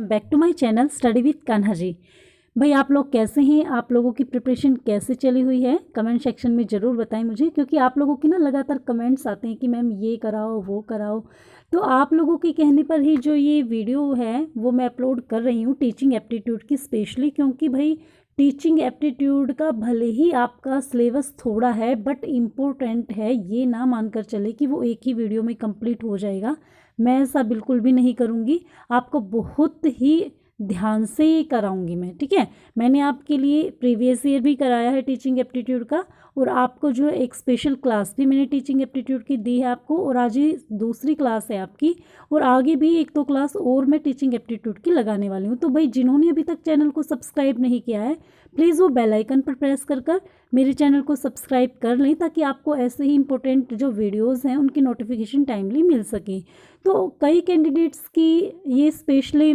Back to my channel study with Kanha ji. भाई आप लोग कैसे हैं? आप लोगों की प्रिपरेशन कैसे चली हुई है? कमेंट सेक्शन में ज़रूर बताएं मुझे, क्योंकि आप लोगों की ना लगातार कमेंट्स आते हैं कि मैम ये कराओ वो कराओ। तो आप लोगों के कहने पर ही जो ये वीडियो है वो मैं अपलोड कर रही हूँ टीचिंग एप्टीट्यूड की स्पेशली, क्योंकि भाई टीचिंग एप्टीट्यूड का भले ही आपका सिलेबस थोड़ा है बट इम्पोर्टेंट है। ये ना मानकर चले कि वो एक ही वीडियो में कंप्लीट हो जाएगा। मैं ऐसा बिल्कुल भी नहीं करूँगी, आपको बहुत ही ध्यान से कराऊंगी मैं, ठीक है। मैंने आपके लिए प्रीवियस ईयर भी कराया है टीचिंग एप्टीट्यूड का, और आपको जो एक स्पेशल क्लास भी मैंने टीचिंग एप्टीट्यूड की दी है आपको, और आज ये दूसरी क्लास है आपकी, और आगे भी एक दो क्लास और मैं टीचिंग एप्टीट्यूड की लगाने वाली हूँ। तो भाई जिन्होंने अभी तक चैनल को सब्सक्राइब नहीं किया है, प्लीज़ वो बेल आइकन पर प्रेस कर मेरे चैनल को सब्सक्राइब कर लें, ताकि आपको ऐसे ही इंपॉर्टेंट जो वीडियोज़ हैं उनकी नोटिफिकेशन टाइमली मिल सके। तो कई कैंडिडेट्स की ये स्पेशली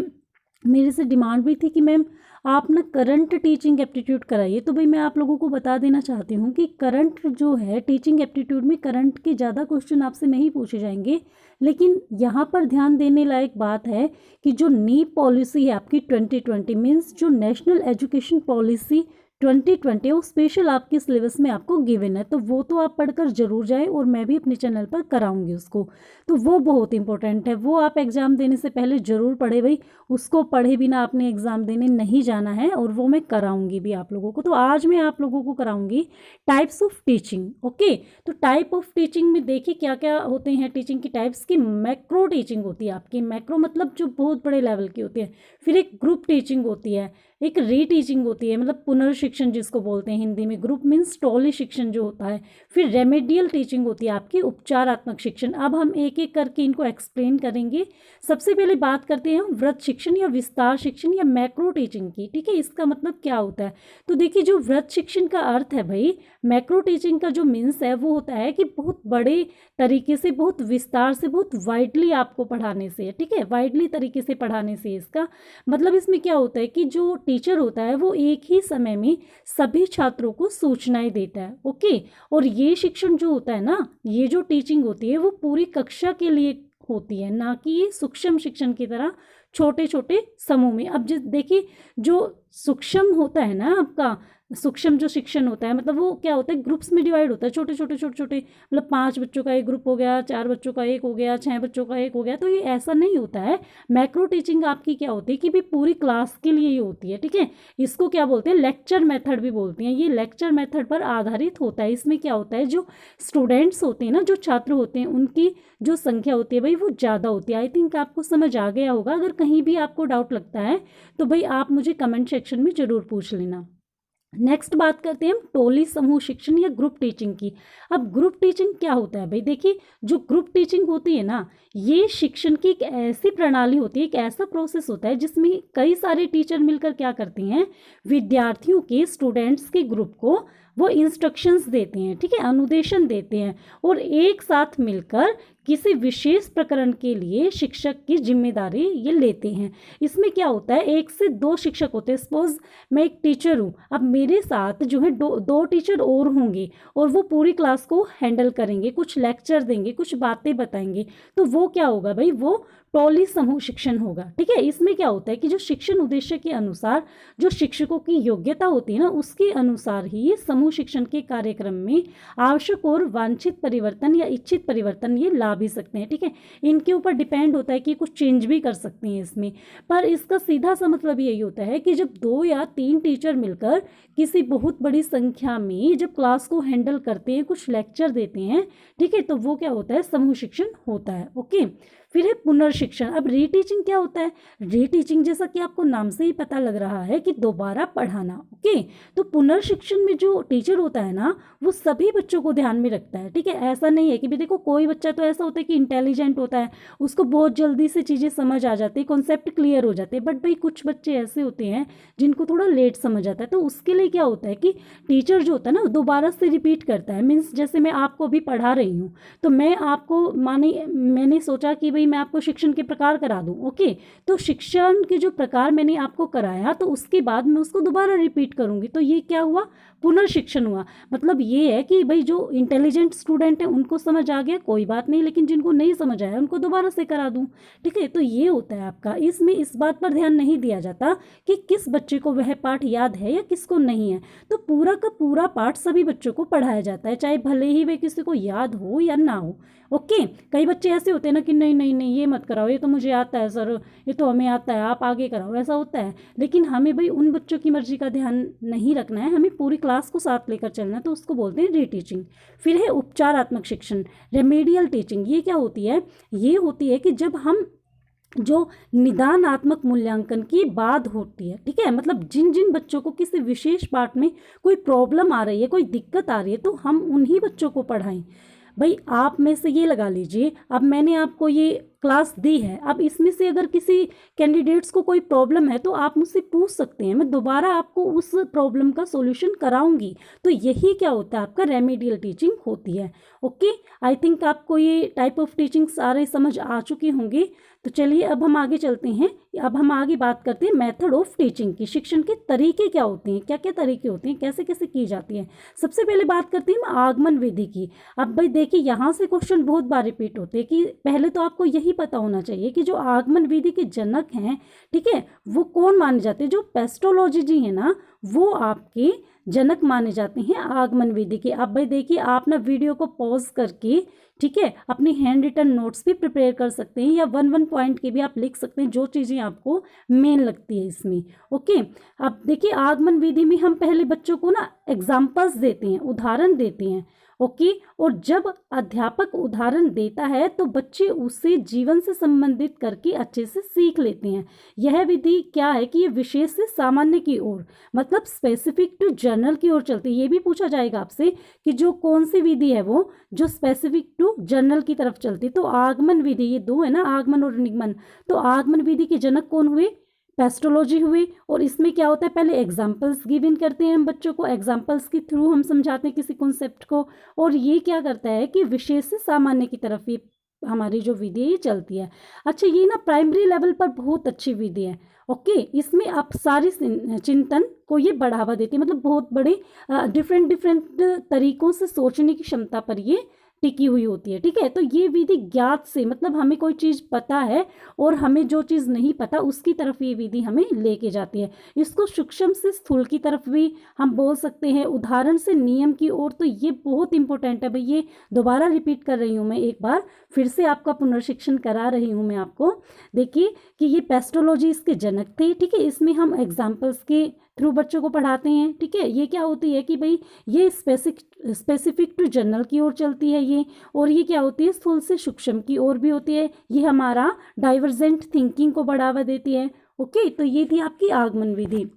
मेरे से डिमांड भी थी कि मैम आप ना करंट टीचिंग एप्टीट्यूड कराइए। तो भाई मैं आप लोगों को बता देना चाहती हूँ कि करंट जो है टीचिंग एप्टीट्यूड में करंट के ज़्यादा क्वेश्चन आपसे नहीं पूछे जाएंगे, लेकिन यहाँ पर ध्यान देने लायक बात है कि जो नीप पॉलिसी है आपकी 2020 मीन्स जो नेशनल एजुकेशन पॉलिसी 2020 वो स्पेशल आपके सिलेबस में आपको गिवन है। तो वो तो आप पढ़कर जरूर जाए, और मैं भी अपने चैनल पर कराऊंगी उसको। तो वो बहुत इंपॉर्टेंट है, वो आप एग्ज़ाम देने से पहले ज़रूर पढ़े भाई। उसको पढ़े बिना आपने एग्ज़ाम देने नहीं जाना है, और वो मैं कराऊंगी भी आप लोगों को। तो आज मैं आप लोगों को कराऊंगी टाइप्स ऑफ टीचिंग। ओके, तो टाइप ऑफ टीचिंग में देखिए क्या क्या होते हैं टीचिंग की टाइप्स की। मैक्रो टीचिंग होती है आपकी, मैक्रो मतलब जो बहुत बड़े लेवल की होती है। फिर एक ग्रुप टीचिंग होती है, एक री टीचिंग होती है, मतलब पुनर्शिक्षण जिसको बोलते हैं हिंदी में। ग्रुप मीन्स टोली शिक्षण जो होता है। फिर रेमेडियल टीचिंग होती है आपकी, उपचारात्मक शिक्षण। अब हम एक एक करके इनको एक्सप्लेन करेंगे। सबसे पहले बात करते हैं व्रत शिक्षण या विस्तार शिक्षण या मैक्रो टीचिंग की, ठीक है। इसका मतलब क्या होता है? तो देखिए जो व्रत शिक्षण का अर्थ है भाई, मैक्रो टीचिंग का जो मीन्स है वो होता है कि बहुत बड़े तरीके से, बहुत विस्तार से, बहुत वाइडली आपको पढ़ाने से, ठीक है, वाइडली तरीके से पढ़ाने से। इसका मतलब इसमें क्या होता है कि जो टीचर होता है वो एक ही समय में सभी छात्रों को सूचनाएं देता है। ओके, और ये शिक्षण जो होता है ना, ये जो टीचिंग होती है वो पूरी कक्षा के लिए होती है, ना कि ये सूक्ष्म शिक्षण की तरह छोटे छोटे समूह में। अब देखिए जो सूक्ष्म होता है ना आपका, सूक्ष्म जो शिक्षण होता है मतलब वो क्या होता है, ग्रुप्स में डिवाइड होता है, छोटे छोटे छोटे छोटे, मतलब 5 बच्चों का एक ग्रुप हो गया, 4 बच्चों का एक हो गया, 6 बच्चों का एक हो गया। तो ये ऐसा नहीं होता है। मैक्रो टीचिंग आपकी क्या होती है कि भी पूरी क्लास के लिए ही होती है, ठीक है। इसको क्या बोलते हैं, लेक्चर मेथड भी बोलते हैं। ये लेक्चर मेथड पर आधारित होता है। इसमें क्या होता है, जो स्टूडेंट्स होते हैं ना, जो छात्र होते हैं, उनकी जो संख्या होती है भाई वो ज़्यादा होती है। आई थिंक आपको समझ आ गया होगा। अगर कहीं भी आपको डाउट लगता है तो भाई आप मुझे कमेंट सेक्शन में ज़रूर पूछ लेना। नेक्स्ट बात करते हैं हम टोली समूह शिक्षण या ग्रुप टीचिंग की। अब ग्रुप टीचिंग क्या होता है भाई? देखिए जो ग्रुप टीचिंग होती है ना, ये शिक्षण की एक ऐसी प्रणाली होती है, एक ऐसा प्रोसेस होता है जिसमें कई सारे टीचर मिलकर क्या करते हैं, विद्यार्थियों के, स्टूडेंट्स के ग्रुप को वो इंस्ट्रक्शंस देते हैं, ठीक है, अनुदेशन देते हैं, और एक साथ मिलकर किसी विशेष प्रकरण के लिए शिक्षक की जिम्मेदारी ये लेते हैं। इसमें क्या होता है, 1 से 2 शिक्षक होते हैं। सपोज मैं एक टीचर हूँ, अब मेरे साथ जो है दो टीचर और होंगे, और वो पूरी क्लास को हैंडल करेंगे, कुछ लेक्चर देंगे, कुछ बातें बताएंगे। तो वो क्या होगा भाई, वो टोली समूह शिक्षण होगा, ठीक है। इसमें क्या होता है कि जो शिक्षण उद्देश्य के अनुसार जो शिक्षकों की योग्यता होती है ना, उसके अनुसार ही समूह शिक्षण के कार्यक्रम में आवश्यक और वांछित परिवर्तन या इच्छित परिवर्तन ये ला भी सकते हैं, ठीक है। इनके ऊपर डिपेंड होता है कि कुछ चेंज भी कर सकते हैं इसमें। पर इसका सीधा सा मतलब यही होता है कि जब 2 या 3 टीचर मिलकर किसी बहुत बड़ी संख्या में जब क्लास को हैंडल करते हैं, कुछ लेक्चर देते हैं, ठीक है, तो वो क्या होता है, समूह शिक्षण होता है। ओके, फिर है पुनर्शिक्षण। अब रीटीचिंग क्या होता है? रीटीचिंग जैसा कि आपको नाम से ही पता लग रहा है कि दोबारा पढ़ाना। ओके, तो पुनर्शिक्षण में जो टीचर होता है ना, वो सभी बच्चों को ध्यान में रखता है, ठीक है। ऐसा नहीं है कि भी देखो कोई बच्चा तो ऐसा होता है कि इंटेलिजेंट होता है, उसको बहुत जल्दी से चीज़ें समझ आ जाती है, कॉन्सेप्ट क्लियर हो जाते हैं। बट भाई कुछ बच्चे ऐसे होते हैं जिनको थोड़ा लेट समझ आता है। तो उसके लिए क्या होता है कि टीचर जो होता है ना, दोबारा से रिपीट करता है। मीन्स जैसे मैं आपको अभी पढ़ा रही हूँ, तो मैं आपको मैंने सोचा कि भाई भाई मैं आपको शिक्षण के प्रकार करा दूं। ओके, तो शिक्षण के जो प्रकार मैंने आपको कराया तो उसके बाद मैं उसको दोबारा रिपीट करूंगी, तो ये क्या हुआ, पुनर्शिक्षण हुआ। मतलब ये है कि भाई जो इंटेलिजेंट स्टूडेंट है उनको समझ आ गया, कोई बात नहीं, लेकिन जिनको नहीं समझ आया उनको दोबारा से करा दूं। ठीक है, तो ये होता है आपका। इसमें इस बात पर ध्यान नहीं दिया जाता कि किस बच्चे को वह पाठ याद है या किसको नहीं है। तो पूरा का पूरा पाठ सभी बच्चों को पढ़ाया जाता है, चाहे भले ही वे किसी को याद हो या ना हो। ओके, कई बच्चे ऐसे होते हैं ना कि नहीं नहीं नहीं ये मत कराओ, ये तो मुझे आता है सर, ये तो हमें आता है, आप आगे कराओ, ऐसा होता है। लेकिन हमें भाई उन बच्चों की मर्जी का ध्यान नहीं रखना है, हमें पूरी क्लास को साथ लेकर चलना है, तो उसको बोलते हैं रीटीचिंग। फिर है उपचारात्मक शिक्षण, रेमेडियल टीचिंग। ये क्या होती है, ये होती है कि जब हम जो निदानात्मक मूल्यांकन की बात होती है, ठीक है, मतलब जिन जिन बच्चों को किसी विशेष पाठ में कोई प्रॉब्लम आ रही है, कोई दिक्कत आ रही है, तो हम उन्हीं बच्चों को पढ़ाएं। भाई आप में से ये लगा लीजिए, अब मैंने आपको ये क्लास दी है, अब इसमें से अगर किसी कैंडिडेट्स को कोई प्रॉब्लम है तो आप मुझसे पूछ सकते हैं, मैं दोबारा आपको उस प्रॉब्लम का सॉल्यूशन कराऊंगी। तो यही क्या होता है, आपका रेमेडियल टीचिंग होती है। ओके, आई थिंक आपको ये टाइप ऑफ टीचिंग सारे समझ आ चुके होंगे। तो चलिए अब हम आगे चलते हैं। अब हम आगे बात करते हैं मेथड ऑफ टीचिंग की। शिक्षण के तरीके क्या होते हैं, क्या क्या तरीके होते हैं, कैसे कैसे की जाती है। सबसे पहले बात करते हैं हम आगमन विधि की। अब भाई देखिए, यहाँ से क्वेश्चन बहुत बार रिपीट होते हैं कि पहले तो आपको यही पता होना चाहिए कि जो आगमन विधि के जनक हैं, ठीक है, वो कौन माने जाते हैं। जो पेस्टोलॉजी जी है ना, वो आपके जनक माने जाते हैं आगमन विधि के। अब भाई देखिए, आप ना वीडियो को पॉज करके, ठीक है, अपनी हैंड रिटन नोट्स भी प्रिपेयर कर सकते हैं, या वन वन पॉइंट के भी आप लिख सकते हैं, जो चीज़ें आपको मेन लगती है इसमें। ओके, अब देखिए आगमन विधि में हम पहले बच्चों को ना एग्जाम्पल्स देते हैं, उदाहरण देते हैं। ओके, और जब अध्यापक उदाहरण देता है तो बच्चे उसे जीवन से संबंधित करके अच्छे से सीख लेते हैं। यह विधि क्या है कि ये विशेष से सामान्य की ओर, मतलब स्पेसिफिक टू जनरल की ओर चलती है। ये भी पूछा जाएगा आपसे कि जो कौन सी विधि है वो जो स्पेसिफिक टू जनरल की तरफ चलती। तो आगमन विधि, ये दो है ना, आगमन और निगमन। तो आगमन विधि के जनक कौन हुए, पेस्टोलॉजी हुए। और इसमें क्या होता है, पहले एग्जाम्पल्स गिव इन करते हैं हम बच्चों को, एग्जाम्पल्स के थ्रू हम समझाते हैं किसी कॉन्सेप्ट को। और ये क्या करता है कि विशेष से सामान्य की तरफ ये हमारी जो विधि है ये चलती है। अच्छा, ये ना प्राइमरी लेवल पर बहुत अच्छी विधि है। ओके, इसमें आप सारी चिंतन को ये बढ़ावा देती है, मतलब बहुत बड़े डिफरेंट डिफरेंट तरीकों से सोचने की क्षमता पर ये टिकी हुई होती है। ठीक है, तो ये विधि ज्ञात से, मतलब हमें कोई चीज़ पता है और हमें जो चीज़ नहीं पता उसकी तरफ ये विधि हमें लेके जाती है। इसको सूक्ष्म से स्थूल की तरफ भी हम बोल सकते हैं, उदाहरण से नियम की ओर। तो ये बहुत इंपॉर्टेंट है भाई, ये दोबारा रिपीट कर रही हूँ मैं, एक बार फिर से आपका पुनर्शिक्षण करा रही हूँ मैं आपको। देखिए कि ये पेस्टोलॉजी इसके जनक थे। ठीक है, इसमें हम एग्जाम्पल्स के थ्रू बच्चों को पढ़ाते हैं। ठीक है, ये क्या होती है कि भाई ये स्पेसिफिक टू जनरल की ओर चलती है ये, और ये क्या होती है, स्थूल से सूक्ष्म की ओर भी होती है। ये हमारा डाइवर्जेंट थिंकिंग को बढ़ावा देती है। ओके, तो ये थी आपकी आगमन विधि।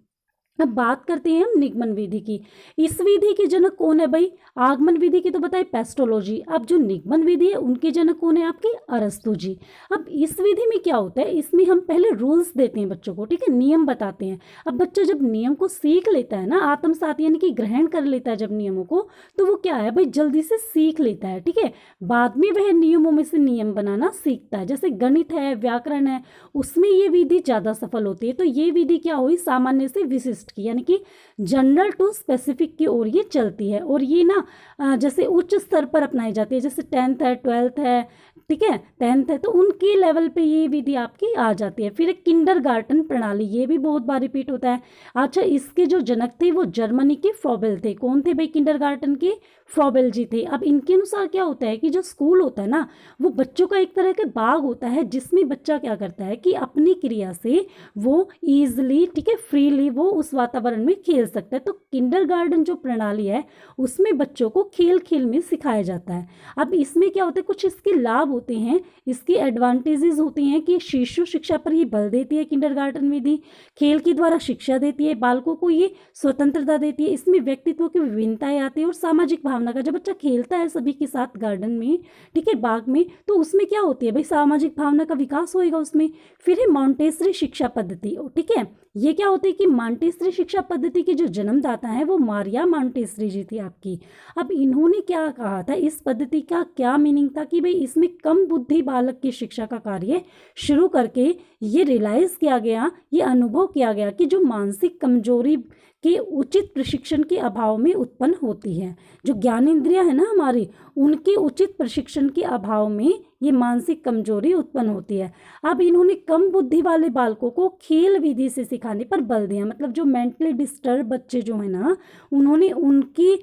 अब बात करते हैं हम निगमन विधि की। इस विधि के जनक कौन है भाई, आगमन विधि की तो बताए पेस्टोलॉजी। अब जो निगमन विधि है उनके जनक कौन है, आपके अरस्तु जी। अब इस विधि में क्या होता है, इसमें हम पहले रूल्स देते हैं बच्चों को, ठीक है, नियम बताते हैं। अब बच्चा जब नियम को सीख लेता है ना, आत्मसात यानी कि ग्रहण कर लेता है जब नियमों को, तो वो क्या है भाई, जल्दी से सीख लेता है। ठीक है, बाद में वह नियमों में से नियम बनाना सीखता है। जैसे गणित है, व्याकरण है, उसमें ये विधि ज़्यादा सफल होती है। तो ये विधि क्या हुई, सामान्य से विशिष्ट की, यानी कि जनरल टू स्पेसिफिक की ओर ये चलती है। और ये ना जैसे उच्च स्तर पर अपनाई जाती है, जैसे 10th है, 12th है, ठीक है, 10th है, तो उनके लेवल पे ये विधि आपकी आ जाती है। फिर एक किंडरगार्टन प्रणाली, ये भी बहुत बार रिपीट होता है। अच्छा, इसके जो जनक थे वो जर्मनी के फ्रॉबेल थे। कौन थे भाई, किंडरगार्टन के फ्रॉबेल जी थे। अब इनके अनुसार क्या होता है कि जो स्कूल होता है ना, वो बच्चों का एक तरह का बाग होता है, जिसमें बच्चा क्या करता है कि अपनी क्रिया से वो ईजिली, ठीक है, फ्रीली वो उस वातावरण में खेल सकता है। तो किंडरगार्टन जो प्रणाली है उसमें बच्चों को खेल खेल में सिखाया जाता है। अब इसमें क्या होता है, कुछ इसके लाभ होते हैं, इसकी एडवांटेजेस होती हैं कि शिशु शिक्षा पर ये बल देती है किंडरगार्टन विधि, खेल के द्वारा शिक्षा देती है, बालकों को ये स्वतंत्रता देती है, इसमें व्यक्तित्व की विभिन्नताएं आती है और सामाजिक भावना का, जब बच्चा खेलता है सभी के साथ गार्डन में, ठीक है, बाग में, तो उसमें क्या होती है भाई, सामाजिक भावना का विकास होएगा उसमें। फिर है मॉन्टेसरी शिक्षा पद्धति। ठीक है, ये क्या होती है कि मॉन्टेसरी शिक्षा पद्धति के जो जन्मदाता हैं वो मारिया मॉन्टेसरी जी थी आपकी। अब इन्होंने क्या कहा था, इस पद्धति का क्या मीनिंग था कि भाई इसमें कम बुद्धि बालक की शिक्षा का कार्य शुरू करके ये रियलाइज़ किया गया, ये अनुभव किया गया कि जो मानसिक कमजोरी के उचित प्रशिक्षण के अभाव में उत्पन्न होती है। जो ज्ञानेंद्रियां है ना हमारी, उनके उचित प्रशिक्षण के अभाव में ये मानसिक कमजोरी उत्पन्न होती है। अब इन्होंने कम बुद्धि वाले बालकों को खेल विधि से सिखाने पर बल दिया। मतलब जो मेंटली डिस्टर्ब बच्चे जो है ना, उन्होंने उनकी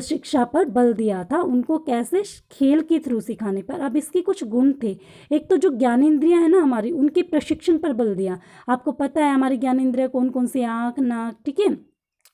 शिक्षा पर बल दिया था, उनको कैसे, खेल के थ्रू सिखाने पर। अब इसके कुछ गुण थे। एक तो जो ज्ञानेंद्रियां है ना हमारी, उनके प्रशिक्षण पर बल दिया। आपको पता है हमारी ज्ञानेंद्रियां कौन कौन सी, आँख, नाक, ठीक है।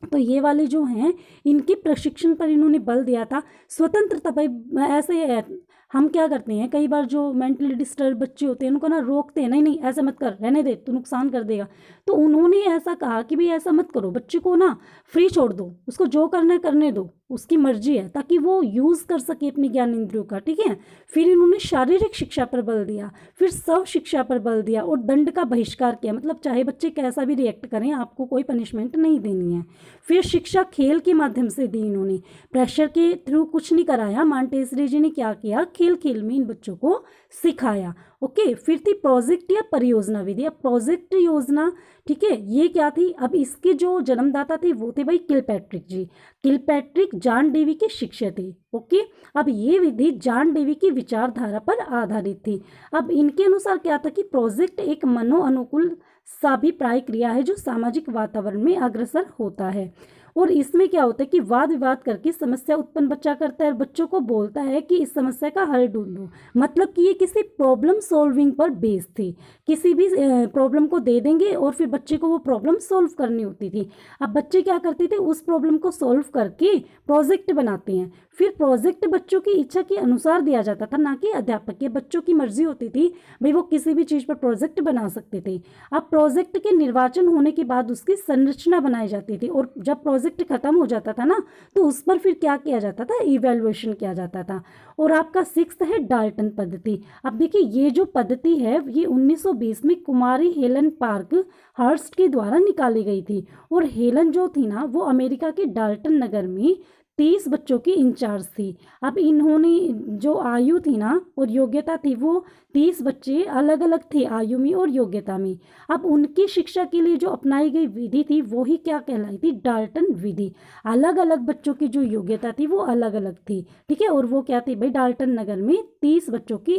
तो ये वाले जो हैं, इनके प्रशिक्षण पर इन्होंने बल दिया था। स्वतंत्रता, भाई ऐसे हम क्या करते हैं, कई बार जो मेंटली डिस्टर्ब बच्चे होते हैं उनको ना रोकते हैं, नहीं नहीं ऐसा मत कर, रहने दे, तो नुकसान कर देगा। तो उन्होंने ऐसा कहा कि भाई ऐसा मत करो, बच्चे को ना फ्री छोड़ दो, उसको जो करना है करने दो, उसकी मर्जी है, ताकि वो यूज़ कर सके अपनी ज्ञान इंद्रियों का, ठीक है। फिर इन्होंने शारीरिक शिक्षा पर बल दिया, फिर स्व शिक्षा पर बल दिया और दंड का बहिष्कार किया। मतलब चाहे बच्चे कैसा भी रिएक्ट करें, आपको कोई पनिशमेंट नहीं देनी है। फिर शिक्षा खेल के माध्यम से दी इन्होंने, प्रेशर के थ्रू कुछ नहीं कराया। मांटेसरी जी ने क्या किया, खेल खेल में इन बच्चों को सिखाया। ओके, फिर थी प्रोजेक्ट या परियोजना विधि। अब प्रोजेक्ट योजना, ठीक है, ये क्या थी, अब इसके जो जन्मदाता थे वो थे भाई किलपैट्रिक जी। किलपैट्रिक जॉन डेवी के शिष्य थे। ओके, अब ये विधि जॉन डेवी की विचारधारा पर आधारित थी। अब इनके अनुसार क्या था कि प्रोजेक्ट एक मनो अनुकूल साभिप्राय क्रिया है जो सामाजिक वातावरण में अग्रसर होता है। और इसमें क्या होता है कि वाद विवाद करके समस्या उत्पन्न बच्चा करता है और बच्चों को बोलता है कि इस समस्या का हल ढूंढो। मतलब कि ये किसी प्रॉब्लम सॉल्विंग पर बेस्ड थी। किसी भी प्रॉब्लम को दे देंगे और फिर बच्चे को वो प्रॉब्लम सॉल्व करनी होती थी। अब बच्चे क्या करते थे, उस प्रॉब्लम को सॉल्व करके प्रोजेक्ट बनाते हैं। फिर प्रोजेक्ट बच्चों की इच्छा के अनुसार दिया जाता था, ना कि अध्यापक के। बच्चों की मर्जी होती थी भाई, वो किसी भी चीज़ पर प्रोजेक्ट बना सकते थे। अब प्रोजेक्ट के निर्वाचन होने के बाद उसकी संरचना बनाई जाती थी और जब प्रोजेक्ट खत्म हो जाता था ना, तो उस पर फिर क्या किया जाता था, इवैल्यूएशन किया जाता था। और आपका 6th है डाल्टन पद्धति। अब देखिए ये जो पद्धति है ये 1920 में कुमारी हेलन पार्क हर्स्ट के द्वारा निकाली गई थी। और हेलन जो थी ना, वो अमेरिका के डाल्टन नगर में 30 बच्चों की इंचार्ज थी। अब इन्होंने जो आयु थी ना और योग्यता थी, वो 30 बच्चे अलग अलग थे आयु में और योग्यता में। अब उनकी शिक्षा के लिए जो अपनाई गई विधि थी वो ही क्या कहलाई थी, डाल्टन विधि। अलग अलग बच्चों की जो योग्यता थी वो अलग अलग थी, ठीक है। और वो क्या थी भाई, डाल्टन नगर में 30 बच्चों की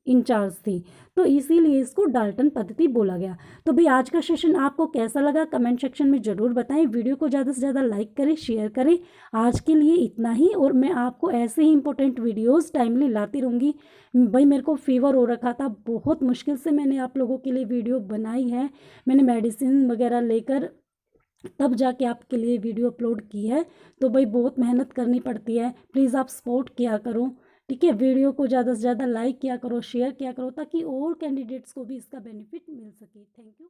इंचार्ज थी, तो इसीलिए इसको डाल्टन पद्धति बोला गया। तो भाई आज का सेशन आपको कैसा लगा कमेंट सेक्शन में ज़रूर बताएं। वीडियो को ज़्यादा से ज़्यादा लाइक करें, शेयर करें। आज के लिए इतना ही, और मैं आपको ऐसे ही इंपॉर्टेंट वीडियोस टाइमली लाती रहूँगी। भाई मेरे को फीवर हो रखा था, बहुत मुश्किल से मैंने आप लोगों के लिए वीडियो बनाई है। मैंने मेडिसिन वगैरह लेकर तब जाके आपके लिए वीडियो अपलोड की है। तो भाई बहुत मेहनत करनी पड़ती है, प्लीज़ आप सपोर्ट किया करो, ठीक है। वीडियो को ज़्यादा से ज़्यादा लाइक किया करो, शेयर किया करो, ताकि और कैंडिडेट्स को भी इसका बेनिफिट मिल सके। Thank you.